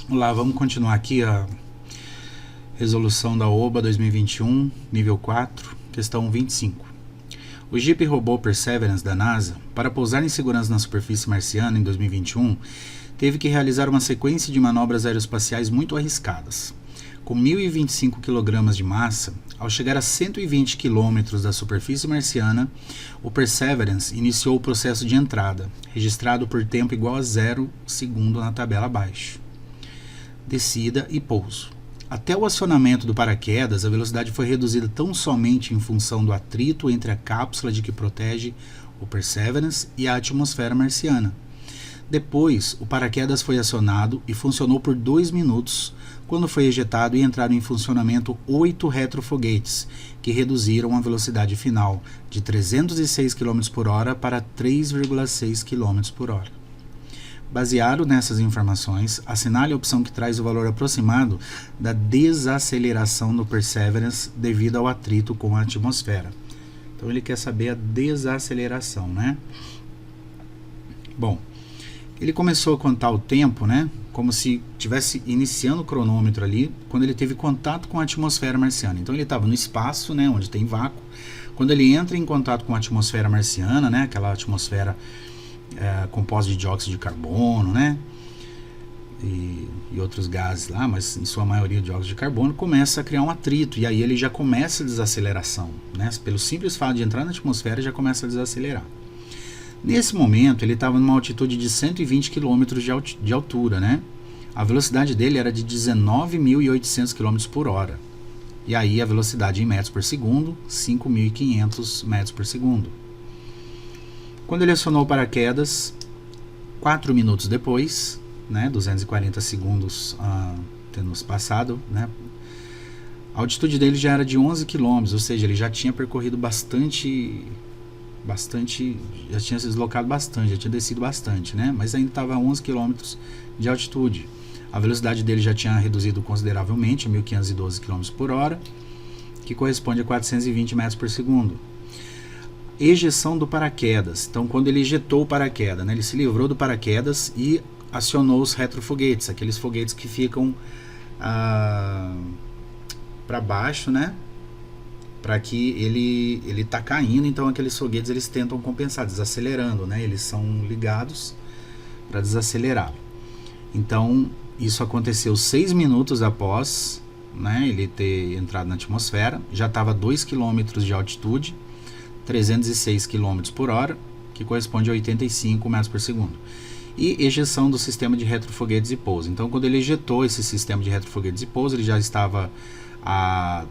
Olá, vamos continuar aqui a resolução da OBA 2021, nível 4, questão 25. O Jeep robô Perseverance da NASA, para pousar em segurança na superfície marciana em 2021, teve que realizar uma sequência de manobras aeroespaciais muito arriscadas. Com 1.025 kg de massa, ao chegar a 120 km da superfície marciana, o Perseverance iniciou o processo de entrada, registrado por tempo igual a 0 segundo na tabela abaixo. Descida e pouso. Até o acionamento do paraquedas, a velocidade foi reduzida tão somente em função do atrito entre a cápsula de que protege o Perseverance e a atmosfera marciana. Depois, o paraquedas foi acionado e funcionou por 2 minutos, quando foi ejetado e entraram em funcionamento 8 retrofoguetes, que reduziram a velocidade final de 306 km por hora para 3,6 km por hora. Baseado nessas informações, assinale a opção que traz o valor aproximado da desaceleração do Perseverance devido ao atrito com a atmosfera. Então ele quer saber a desaceleração, né? Bom, ele começou a contar o tempo, né? Como se estivesse iniciando o cronômetro ali, quando ele teve contato com a atmosfera marciana. Então ele estava no espaço, né? Onde tem vácuo. Quando ele entra em contato com a atmosfera marciana, né? Aquela atmosfera composta de dióxido de carbono, né? E outros gases lá, mas em sua maioria dióxido de carbono, começa a criar um atrito, e aí ele já começa a desaceleração, né? Pelo simples fato de entrar na atmosfera, já começa a desacelerar. Nesse momento, ele estava numa altitude de 120 km de altura, né? A velocidade dele era de 19.800 km por hora. E aí a velocidade em metros por segundo, 5.500 metros por segundo. Quando ele acionou o paraquedas, 4 minutos depois, né, 240 segundos tendo passado, né, a altitude dele já era de 11 km, ou seja, ele já tinha percorrido bastante, já tinha se deslocado bastante, já tinha descido bastante, né, mas ainda estava a 11 km de altitude. A velocidade dele já tinha reduzido consideravelmente, a 1.512 km por hora, que corresponde a 420 metros por segundo. Ejeção do paraquedas. Então, quando ele ejetou o paraquedas, né, ele se livrou do paraquedas e acionou os retrofoguetes, aqueles foguetes que ficam para baixo, né, para que ele tá caindo. Então, aqueles foguetes eles tentam compensar, desacelerando, né, eles são ligados para desacelerar. Então, isso aconteceu 6 minutos após, né, ele ter entrado na atmosfera. Já estava a 2 km de altitude, 306 km por hora, que corresponde a 85 metros por segundo. E ejeção do sistema de retrofoguetes e pouso. Então, quando ele ejetou esse sistema de retrofoguetes e pouso, ele já estava a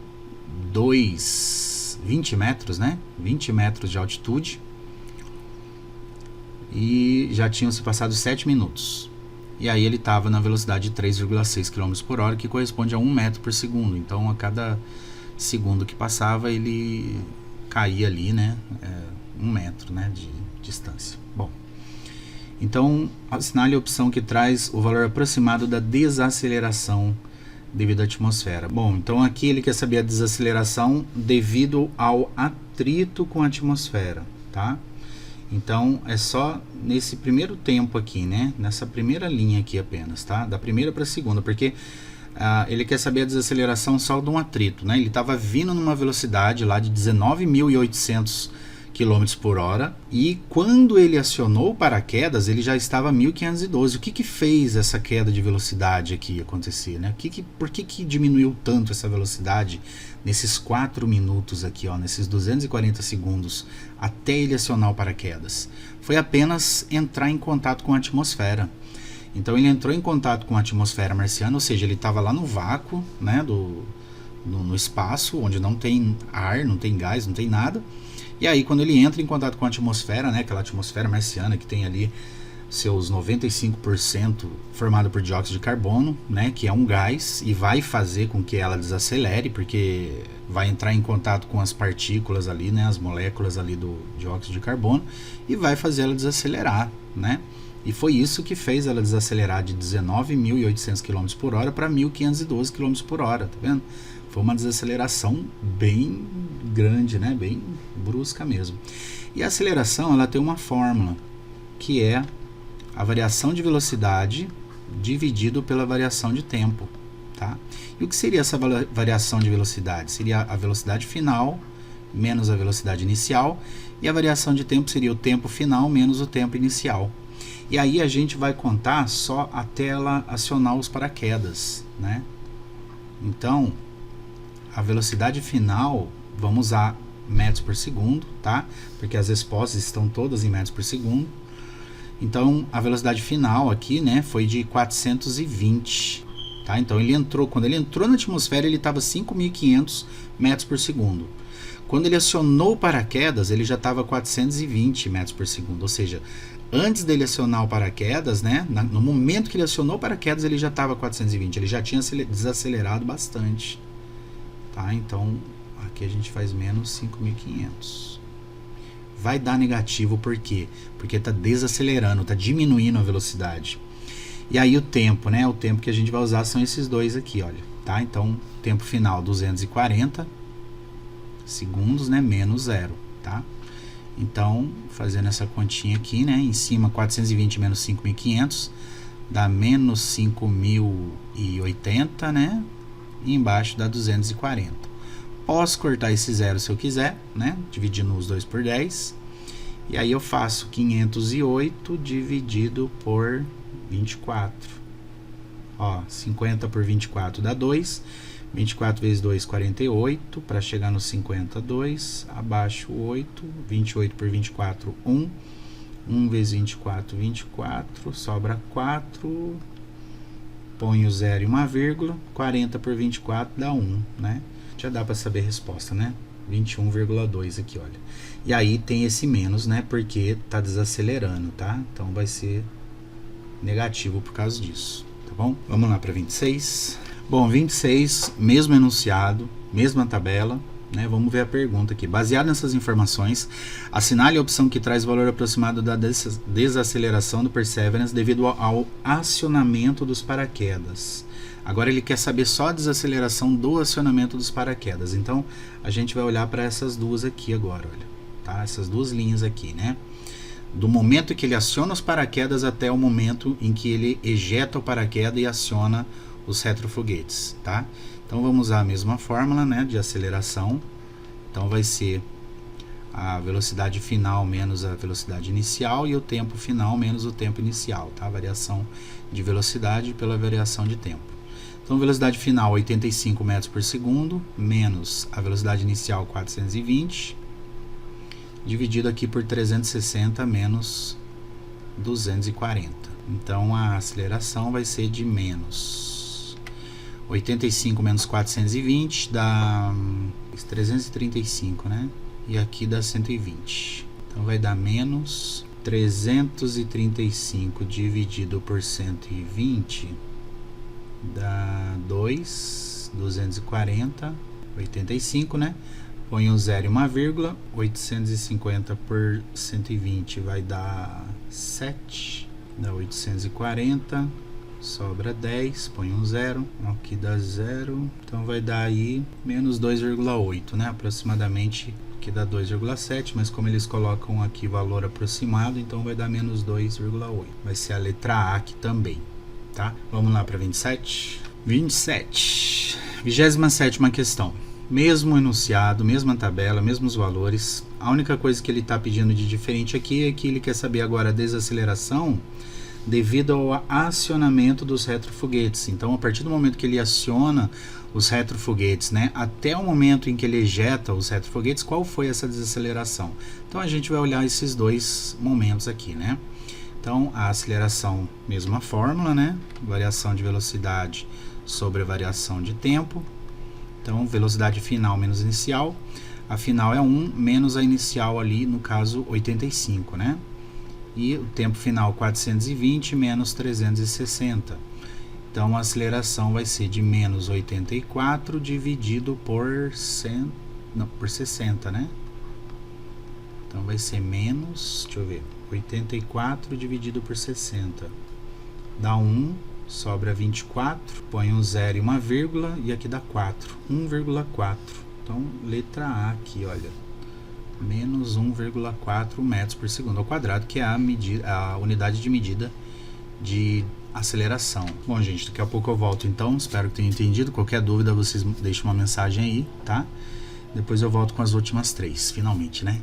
20 metros, né? 20 metros de altitude. E já tinham se passado 7 minutos. E aí ele estava na velocidade de 3,6 km por hora, que corresponde a 1 metro por segundo. Então, a cada segundo que passava, ele cair ali, né, 1 metro, né, de distância. Bom, então assinale a opção que traz o valor aproximado da desaceleração devido à atmosfera. Bom, então aqui ele quer saber a desaceleração devido ao atrito com a atmosfera, tá? Então é só nesse primeiro tempo aqui, né, nessa primeira linha aqui apenas, tá? Da primeira para a segunda, porque ele quer saber a desaceleração só de um atrito, né? Ele estava vindo numa velocidade lá de 19.800 km por hora, e quando ele acionou o paraquedas, ele já estava a 1.512. O que fez essa queda de velocidade aqui acontecer, né? Por que diminuiu tanto essa velocidade nesses 4 minutos aqui, ó, nesses 240 segundos, até ele acionar o paraquedas? Foi apenas entrar em contato com a atmosfera. Então ele entrou em contato com a atmosfera marciana, ou seja, ele estava lá no vácuo, né, no espaço, onde não tem ar, não tem gás, não tem nada. E aí quando ele entra em contato com a atmosfera, né, aquela atmosfera marciana que tem ali seus 95% formado por dióxido de carbono, né, que é um gás, e vai fazer com que ela desacelere, porque vai entrar em contato com as partículas ali, né, as moléculas ali do dióxido de carbono, e vai fazer ela desacelerar, né? E foi isso que fez ela desacelerar de 19.800 km por hora para 1.512 km por hora, tá vendo? Foi uma desaceleração bem grande, né? Bem brusca mesmo. E a aceleração, ela tem uma fórmula, que é a variação de velocidade dividido pela variação de tempo, tá? E o que seria essa variação de velocidade? Seria a velocidade final menos a velocidade inicial, e a variação de tempo seria o tempo final menos o tempo inicial. E aí a gente vai contar só até ela acionar os paraquedas, né? Então, a velocidade final, vamos usar metros por segundo, tá? Porque as respostas estão todas em metros por segundo. Então, a velocidade final aqui, né, foi de 420, tá? Então, quando ele entrou na atmosfera, ele estava 5.500 metros por segundo. Quando ele acionou o paraquedas, ele já estava 420 metros por segundo, ou seja, antes dele acionar o paraquedas, né, no momento que ele acionou o paraquedas, ele já estava 420, ele já tinha desacelerado bastante, tá? Então, aqui a gente faz menos 5.500. Vai dar negativo, por quê? Porque está desacelerando, está diminuindo a velocidade. E aí o tempo, né, o tempo que a gente vai usar são esses dois aqui, olha, tá? Então, tempo final 240 segundos, né, menos 0, tá? Então, fazendo essa continha aqui, né, em cima 420 menos 5.500 dá menos 5.080, né, e embaixo dá 240. Posso cortar esse zero se eu quiser, né, dividindo os dois por 10, e aí eu faço 508 dividido por 24. Ó, 50 por 24 dá 2. 24 vezes 2, 48, para chegar no 52, abaixo 8, 28 por 24, 1, 1 vezes 24, 24, sobra 4, põe o 0 e uma vírgula, 40 por 24 dá 1, né? Já dá para saber a resposta, né? 21,2 aqui, olha. E aí tem esse menos, né? Porque tá desacelerando, tá? Então vai ser negativo por causa disso, tá bom? Vamos lá para 26. Bom, 26, mesmo enunciado, mesma tabela, né? Vamos ver a pergunta aqui. Baseado nessas informações, assinale a opção que traz o valor aproximado da desaceleração do Perseverance devido ao acionamento dos paraquedas. Agora ele quer saber só a desaceleração do acionamento dos paraquedas. Então, a gente vai olhar para essas duas aqui agora, olha, tá? Essas duas linhas aqui, né? Do momento que ele aciona os paraquedas até o momento em que ele ejeta o paraquedas e aciona os retrofoguetes, tá? Então vamos usar a mesma fórmula, né, de aceleração. Então vai ser a velocidade final menos a velocidade inicial e o tempo final menos o tempo inicial, tá? Variação de velocidade pela variação de tempo. Então velocidade final 85 metros por segundo menos a velocidade inicial 420 dividido aqui por 360 menos 240. Então a aceleração vai ser de menos 85 menos 420 dá 335, né? E aqui dá 120. Então vai dar menos 335 dividido por 120 dá 240, 85, né? Põe um 0 e uma vírgula, 850 por 120 vai dar 7, dá 840. Sobra 10, põe um 0, aqui dá 0, então vai dar aí menos 2,8, né? Aproximadamente, aqui dá 2,7, mas como eles colocam aqui valor aproximado, então vai dar menos 2,8. Vai ser a letra A aqui também, tá? Vamos lá para 27. 27. 27ª questão. Mesmo enunciado, mesma tabela, mesmos valores. A única coisa que ele está pedindo de diferente aqui é que ele quer saber agora a desaceleração devido ao acionamento dos retrofoguetes. Então, a partir do momento que ele aciona os retrofoguetes, né, até o momento em que ele ejeta os retrofoguetes, qual foi essa desaceleração? Então, a gente vai olhar esses dois momentos aqui, né? Então, a aceleração, mesma fórmula, né? Variação de velocidade sobre a variação de tempo. Então, velocidade final menos inicial. A final é 1 menos a inicial ali, no caso, 85, né? E o tempo final 420 menos 360. Então a aceleração vai ser de menos 84 dividido por 60, né? Então vai ser menos, deixa eu ver, 84 dividido por 60. Dá 1, sobra 24, põe um 0 e uma vírgula e aqui dá 4, 1,4. Então letra A aqui, olha. Menos 1,4 metros por segundo ao quadrado, que é a unidade de medida de aceleração. Bom, gente, daqui a pouco eu volto então, espero que tenham entendido. Qualquer dúvida vocês deixem uma mensagem aí, tá? Depois eu volto com as últimas 3, finalmente, né?